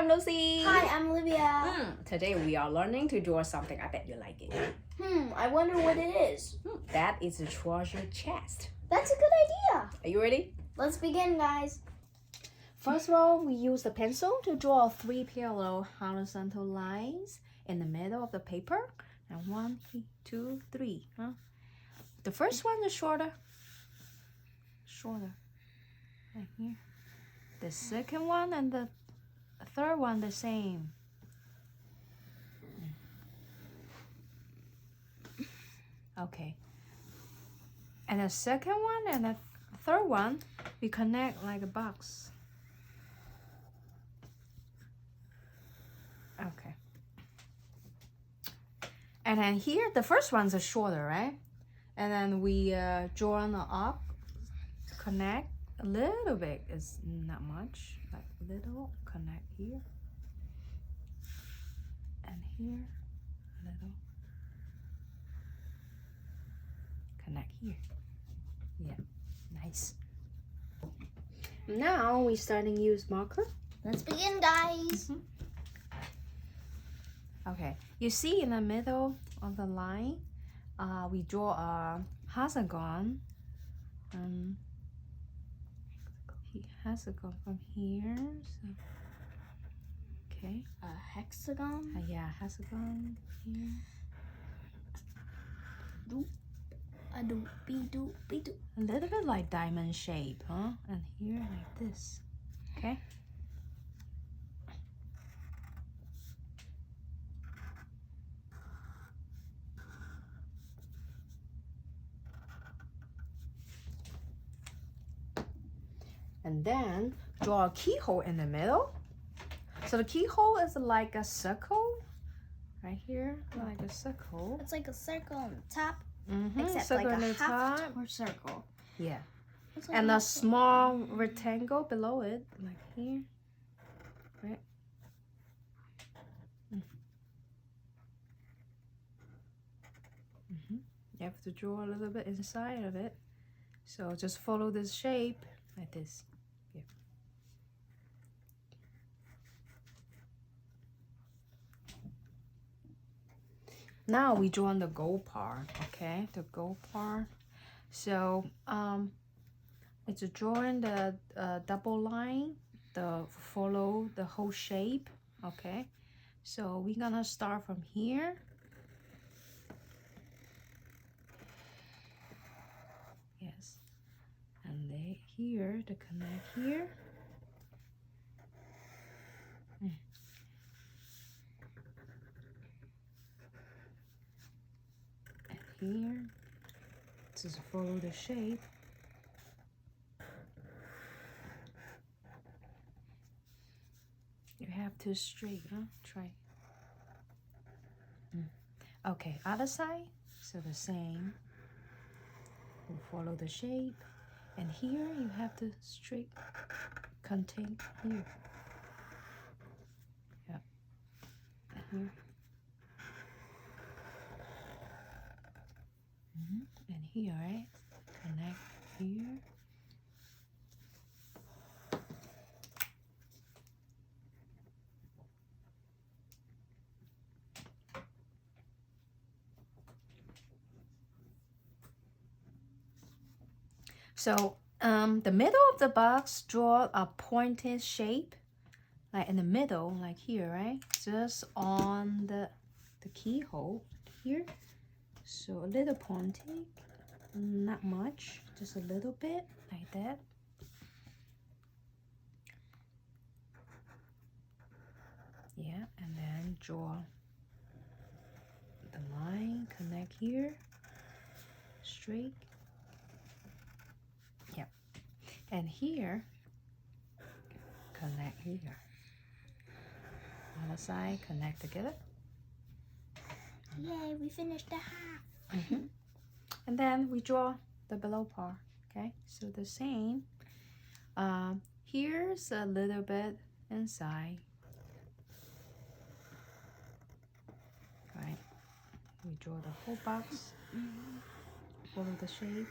I'm Lucy. Hi, I'm Olivia. Today we are learning to draw something. I bet you like it. I wonder what it is. That is a treasure chest. That's a good idea. Are you ready? Let's begin, guys. First of all, we use the pencil to draw 3 parallel horizontal lines in the middle of the paper. And 1, 2, 3. The first one is shorter. Right here. The second one and the third one the same. Okay. And the second one and the third one, we connect like a box. Okay. And then here, the first one's shorter, right? And then we draw on the arc, connect a little bit. It's not much, like a little. Connect here. And here, a little. Connect here. Yeah, nice. Now we starting use marker. Let's begin, guys. Okay, you see in the middle of the line, we draw a hexagon. Hexagon from here. So, okay. A hexagon. Yeah, hexagon here. A little bit like diamond shape, huh? And here like this. Okay. And then draw a keyhole in the middle. So the keyhole is like a circle right here, like a circle. It's like a circle on the top, except Circle like on a the half top. or circle. Yeah. It's like And a a small rectangle below it, like here. Right. You have to draw a little bit inside of it. So just follow this shape like this. Yeah. Now we draw on the gold part, okay? The gold part. So it's drawing the double line, the follow the whole shape, okay? So we're gonna start from here. Yes. And then here to connect here. And here, just follow the shape. You have to straight, huh? Try. Okay, other side, so the same. We'll follow the shape. And here you have to straight contain here. Yeah. And here. And here, right? Connect here. So the middle of the box, draw a pointed shape, like in the middle, like here, right? Just on the keyhole here. So a little pointed, not much, just a little bit, like that. Yeah, and then draw the line, connect here, straight. Yep. And here, connect here. Other side, connect together. Yay, we finished the half. And then we draw the below part, okay? So the same. Here's a little bit inside. Right? We draw the whole box. Follow the shape.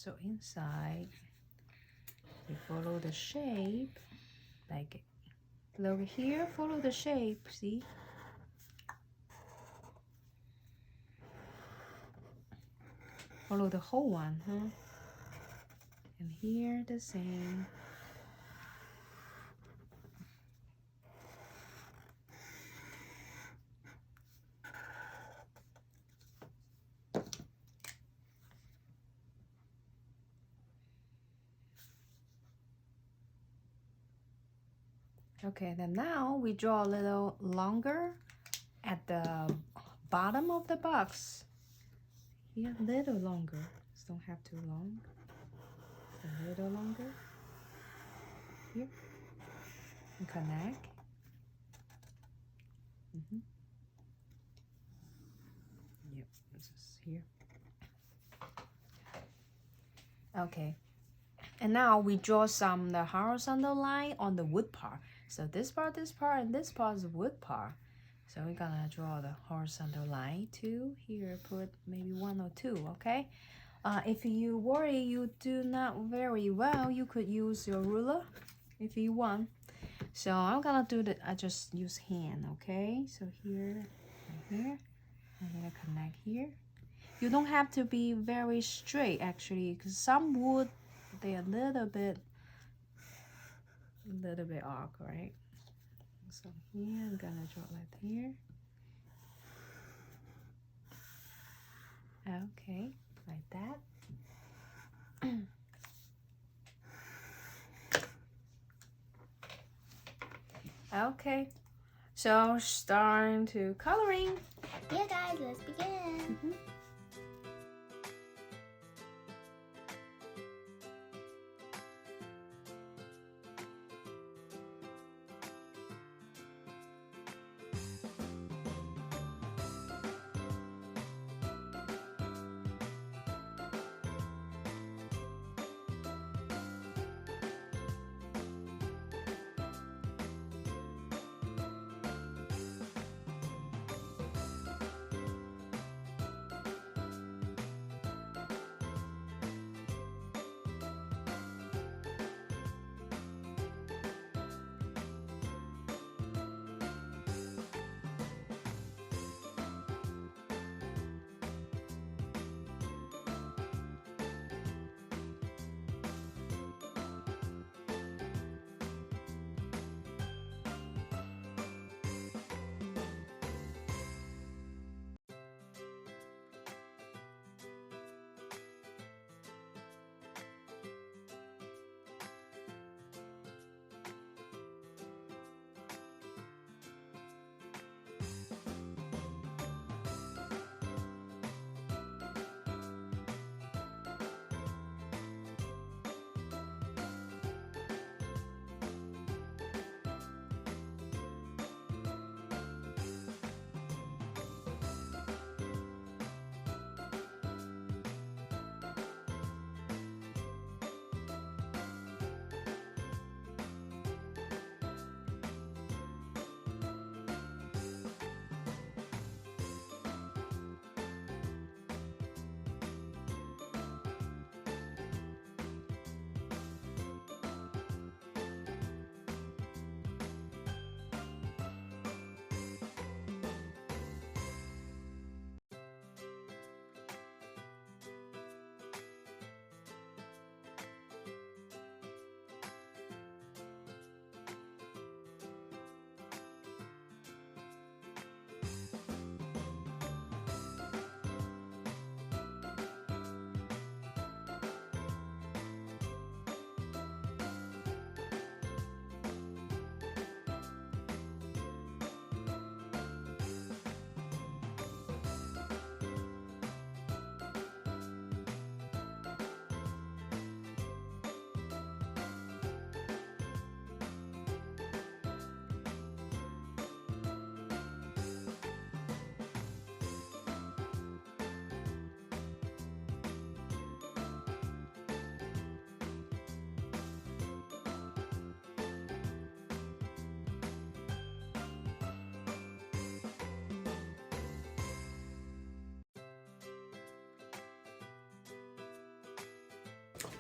So inside, we follow the shape, like look here, follow the shape, see? Follow the whole one, huh? And here the same. Okay, then now we draw a little longer at the bottom of the box. Here, a little longer. Just don't have too long. A little longer. Here. And connect. Yep, this is here. Okay. And now we draw the horizontal line on the wood part. So this part, and this part is the wood part. So we're gonna draw the horizontal line too. Here, put maybe 1 or 2, okay? If you worry you do not very well, you could use your ruler if you want. So I'm gonna do I just use hand, okay? So here, right here, I'm gonna connect here. You don't have to be very straight actually, because some wood, they're a little bit arc, right? So here I'm gonna draw like here. Okay, like that. Okay, so starting to coloring. Yeah, guys, let's begin.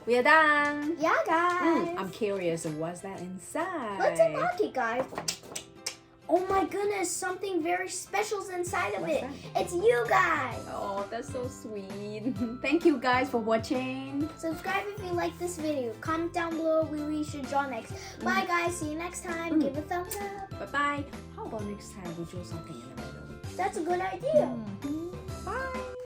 We are done. Yeah, guys. I'm curious, what's that inside? Let's unlock it, guys. Oh my goodness, something very special is inside of What's it. that? It's you guys. Oh, that's so sweet. Thank you guys for watching. Subscribe if you like this video. Comment down below what we should draw next. Bye, guys. See you next time. Give a thumbs up. Bye-bye. How about next time we draw something in the middle? That's a good idea. Bye.